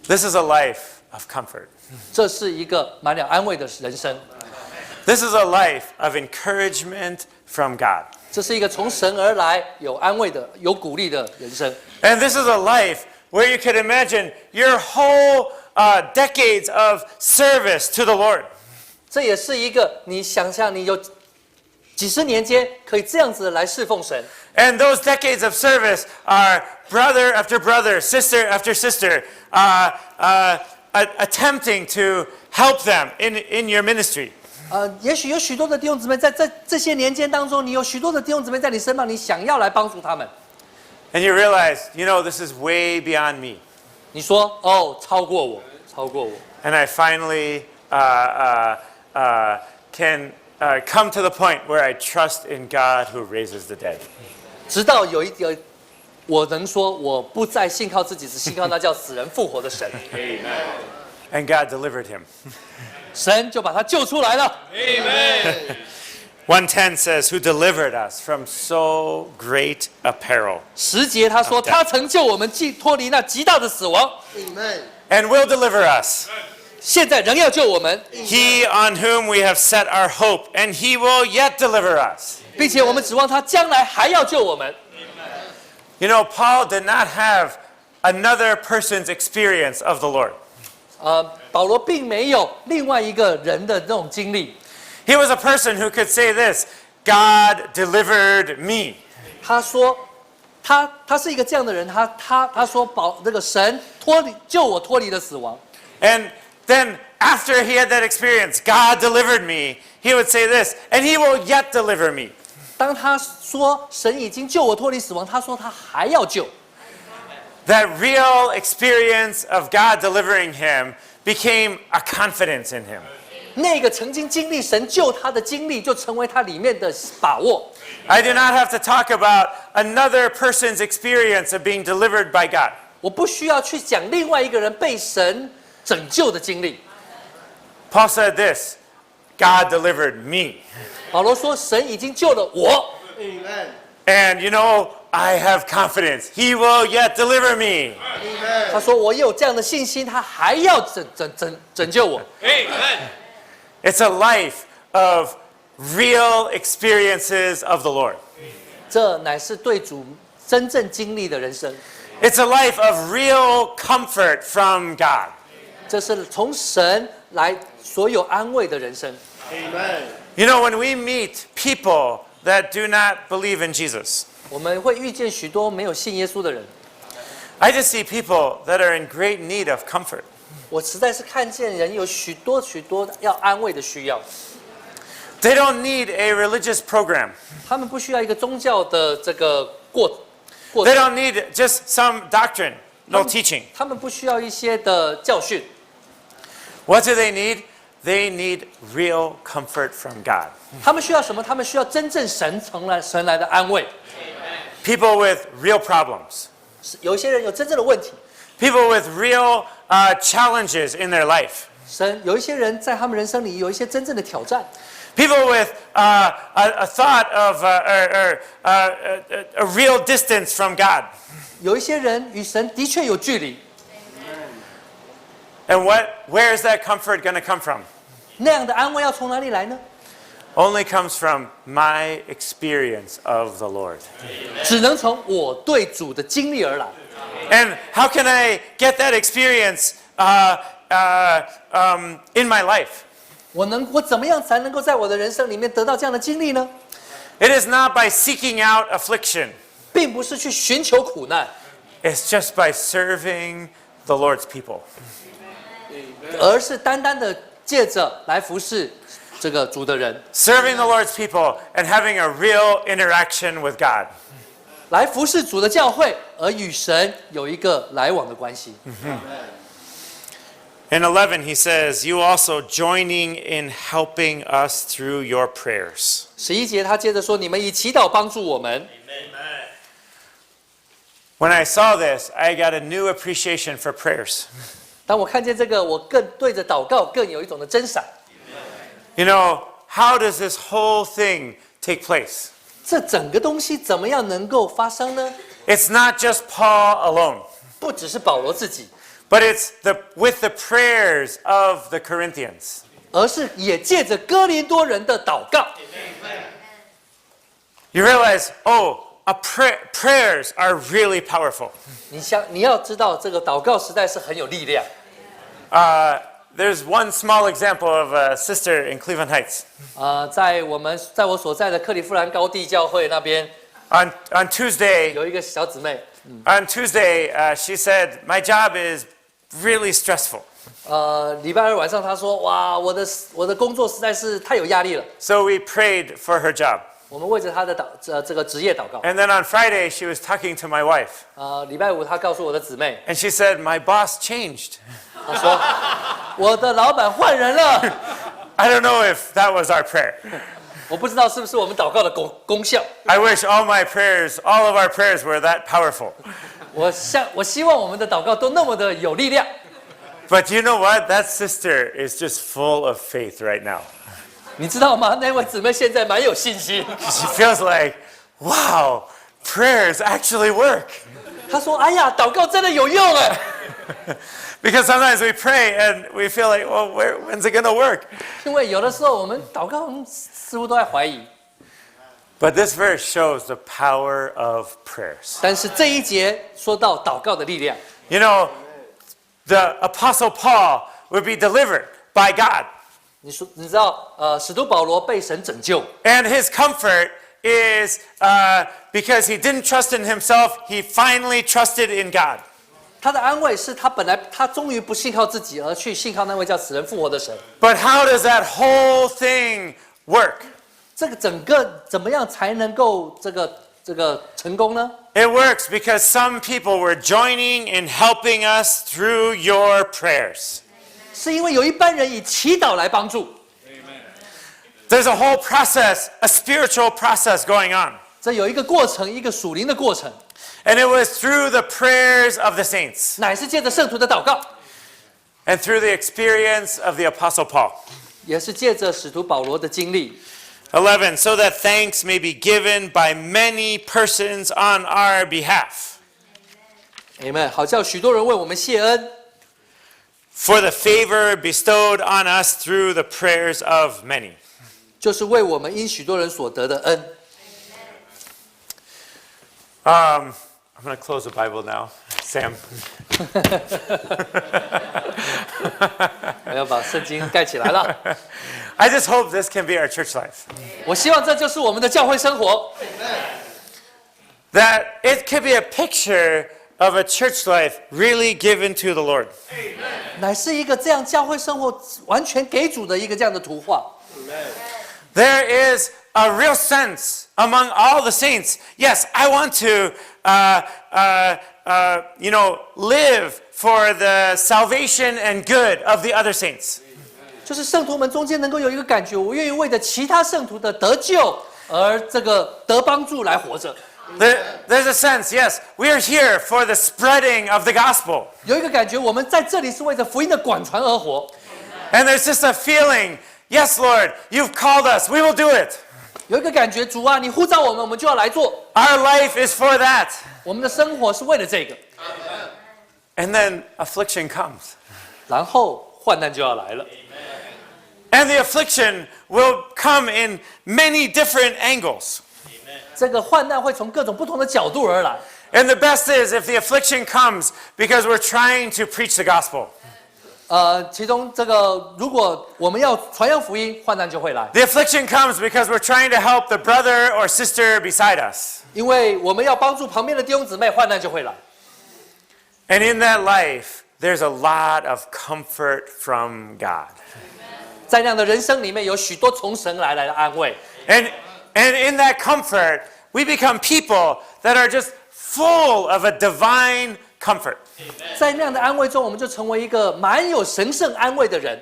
This is a life of comfort. 这是一个满了安慰的人生。This is a life of encouragement from God. 这是一个从神而来、有安慰的、有鼓励的人生。And this is a life where you could imagine your whole decades of service to the Lord. 这也是一个你想象你有几十年间可以这样子来侍奉神。And those decades of service are brother after brother, sister after sister, attempting to help them in your ministry. 也许有许多的弟兄姊妹在这些年间当中，你有许多的弟兄姊妹在你身旁，你想要来帮助他们。And you realize, this is way beyond me. 你说哦，超过我。And I finally can come to the point where I trust in God who raises the dead. 直到有一个，我能说我不再信靠自己，只信靠那叫死人复活的神。And God delivered him. 神就把他救出来了。Amen. 110 says, who delivered us from so great a peril. 10节他说，他曾救我们脱离那极大的死亡。Amen. And will deliver us. 现在仍要救我们。He on whom we have set our hope, and he will yet deliver us. 并且我们指望他将来还要救我们。Paul did not have another person's experience of the Lord. 保罗并没有另外一个人的那种经历。He was a person who could say this, God delivered me. 他说，他是一个这样的人，他说那个神救我脱离了死亡。And then after he had that experience, God delivered me, he would say this, and he will yet deliver me. 当他说神已经救我脱离死亡，他说他还要救。That real experience of God delivering him became a confidence in him. 那个曾经经历神救他的经历，就成为他里面的把握。I do not have to talk about another person's experience of being delivered by God. 我不需要去讲另外一个人被神拯救的经历。Paul said this, God delivered me. 保罗说神已经救了我。Amen. And I have confidence. He will yet deliver me. Amen. 他说我有这样的信心，他还要拯救我。Amen. It's a life of real experiences of the Lord. 这乃是对主真正经历的人生。It's a life of real comfort from God. 这是从神来所有安慰的人生。Amen. When we meet people that do not believe in Jesus, 我们会遇见许多没有信耶稣的人。I just see people that are in great need of comfort. 我实在是看见人有许多要安慰的需要。They don't need a religious program. 他们不需要一个宗教的这个过 They 程， don't need just some doctrine, no teaching. 他们不需要一些的教训。What do they need? They need real comfort from God. 他们需要什么？他们需要真正神来的安慰。People with real problems. 有一些人有真正的问题， People with real challenges in their life. 有一些人在他们人生里有一些真正的挑战。People with a thought of a real distance from God. 有一些人与神的确有距离。 And where is that comfort going to come from? 那样的安慰要从哪里来呢？ Only comes from my experience of the Lord. 只能从我对主的经历而来。 And how can I get that experience in my life? 我怎么样才能够在我的人生里面得到这样的经历呢？ It is not by seeking out affliction. 并不是去寻求苦难， It's just by serving the Lord's people. 而是单单的借着来服侍这个主的人， Serving the Lord's people and having a real interaction with God. 来服侍主的教会，而与神有一个来往的关系。In 11, he says, you also joining in helping us through your prayers. 11节他接着说：“你们以祈祷帮助我们。” When I saw this, I got a new appreciation for prayers. 当我看见这个，我更对着祷告更有一种的珍赏。 How does this whole thing take place? 这整个东西怎么样能够发生呢？ It's not just Paul alone. 不只是保罗自己， but it's with the prayers of the Corinthians. 而是也借着哥林多人的祷告。You realize, prayers are really powerful. 你要知道，这个祷告实在是很有力量。There's one small example of a sister in Cleveland Heights. 在我所在的克利夫兰高地教会那边， On Tuesday, 有一个小姊妹， she said, "My job is really stressful." 礼拜二晚上她说：“哇，我的工作实在是太有压力了。” So we prayed for her job. 我们为着她的这个职业祷告。 And then on Friday, she was talking to my wife. 礼拜五她告诉我的姊妹， And she said, "My boss changed." 她说：“我的老板换人了。” I don't know if that was our prayer. 我不知道是不是我们祷告的功效。 I wish all of our prayers were that powerful. 我希望我们的祷告都那么的有力量。 But you know what? That sister is just full of faith right now. 你知道吗？那位姊妹现在蛮有信心。 She feels like, wow, prayers actually work. 她说：“哎呀，祷告真的有用哎。” Because sometimes we pray and we feel like, well, when's it going to work? 因为有的时候我们祷告，似乎都在怀疑。 But this verse shows the power of prayers. 但是这一节说到祷告的力量。 You know, the Apostle Paul would be delivered by God. 你知道，使徒保罗被神拯救， And his comfort is because he didn't trust in himself, he finally trusted in God. 他的安慰是他终于不信靠自己，而去信靠那位叫死人复活的神。 But how does that whole thing work? 这个整个怎么样才能够这个成功呢？ It works because some people were joining in helping us through your prayers. 是因为有一班人以祈祷来帮助。 There's a whole process, a spiritual process going on. 这有一个过程，一个属灵的过程， And it was through the prayers of the saints 乃是借着圣徒的祷告， and through the experience of the Apostle Paul. 也是借着使徒保罗的经历。 11, so that thanks may be given by many persons on our behalf. Amen， 好叫许多人为我们谢恩， For the favor bestowed on us through the prayers of many. 就是为我们因许多人所得的恩。 I'm going to close the Bible now. Sam. 我要把圣经盖起来了。 I just hope this can be our church life. 我希望这就是我们的教会生活， That it could be a picture of a church life really given to the Lord. 乃是一个这样教会生活完全给主的一个这样的图画。 There is a real sense among all the saints. Yes, I want to, live for the salvation and good of the other saints. 就是圣徒们中间能够有一个感觉，我愿意为着其他圣徒的得救而这个得帮助来活着。 There's a sense, yes, we are here for the spreading of the gospel. 有一个感觉，我们在这里是为着福音的广传而活。 And there's just a feeling, yes, Lord, you've called us, we will do it. 有一个感觉，主啊，你呼召我们，我们就要来做。 Our life is for that. 我们的生活是为了这个， And then affliction comes. 然后患难就要来了。 And the affliction will come in many different angles. 这个患难会从各种不同的角度而来。 And the best is if the affliction comes because we're trying to preach the gospel. 其中这个，如果我们要传扬福音，患难就会来； The affliction comes because we're trying to help the brother or sister beside us. 因为我们要帮助旁边的弟兄姊妹，患难就会来。 And in that life, there's a lot of comfort from God. 在那样的人生里面，有许多从神来的安慰。 And in that comfort, we become people that are just full of a divine comfort. 在那样的安慰中，我们就成为一个蛮有神圣安慰的人。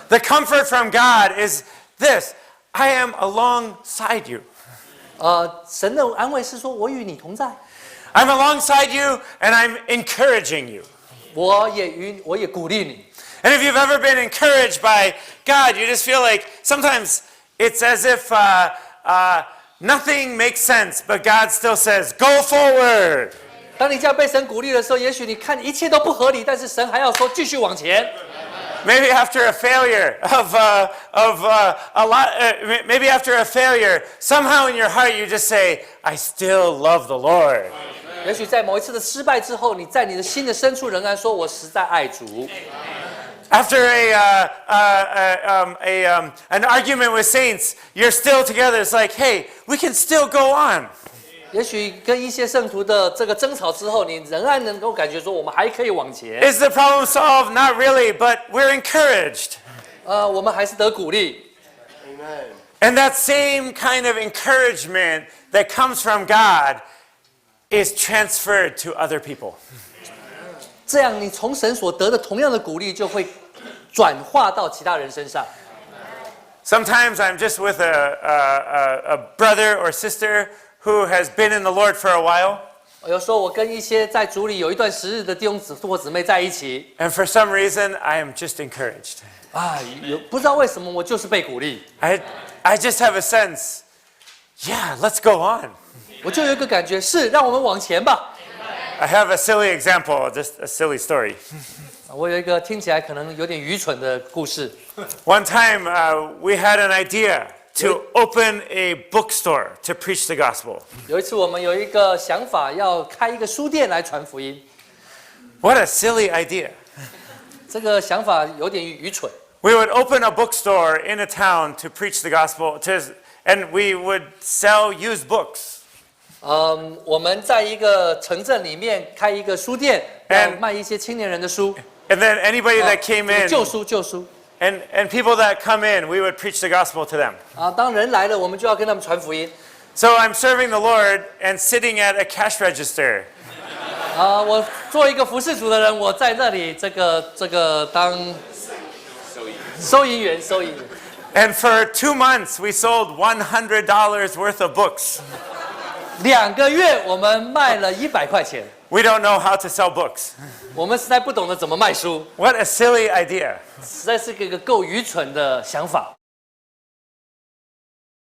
The comfort from God is this: I am alongside you. 神的安慰是说，我与你同在， I'm alongside you and I'm encouraging you. 我也鼓励你。 And if you've ever been encouraged by God, you just feel like sometimes it's as if nothing makes sense, but God still says, go forward. 当你这样被神鼓励的时候，也许你看一切都不合理，但是神还要说继续往前。Maybe after a failure maybe after a failure, somehow in your heart you just say, I still love the Lord. 也许在某一次的失败之后，你在你的心的深处仍然说：“我实在爱主。” After an argument with saints, you're still together. It's like, hey, we can still go on. 也许跟一些圣徒的这个争吵之后，你仍然能够感觉说，我们还可以往前。Is the problem solved? Not really, but we're encouraged. 我们还是得鼓励。 Amen. And that same kind of encouragement that comes from God is transferred to other people. 这样，你从神所得的同样的鼓励，就会转化到其他人身上。 Sometimes I'm just with a brother or sister who has been in the Lord for a while. 有时候我跟一些在主里有一段时日的弟兄或姊妹在一起， And for some reason, I am just encouraged. 不知道为什么我就是被鼓励， I just have a sense, yeah, let's go on. 我就有一个感觉，是让我们往前吧。 I have a silly example, just a silly story. 我有一个听起来可能有点愚蠢的故事。 One time, we had an idea to open a bookstore to preach the gospel. 有一次，我们有一个想法，要开一个书店来传福音。 What a silly idea. 这个想法有点愚蠢。 We would open a bookstore in a town to preach the gospel, and we would sell used books. 我们在一个城镇里面开一个书店，要卖一些青年人的书。 And then anybody that came in, 旧书。 and people that come in, we would preach the gospel to them. 当人来了，我们就要跟他们传福音。 So I'm serving the Lord and sitting at a cash register. 我做一个服侍主的人，我在那里这个当收银员。 And for 2 months, we sold $100 worth of books. 2个月，我们卖了100块钱。 We don't know how to sell books. 我们实在不懂得怎么卖书， What a silly idea. 实在是一个够愚蠢的想法。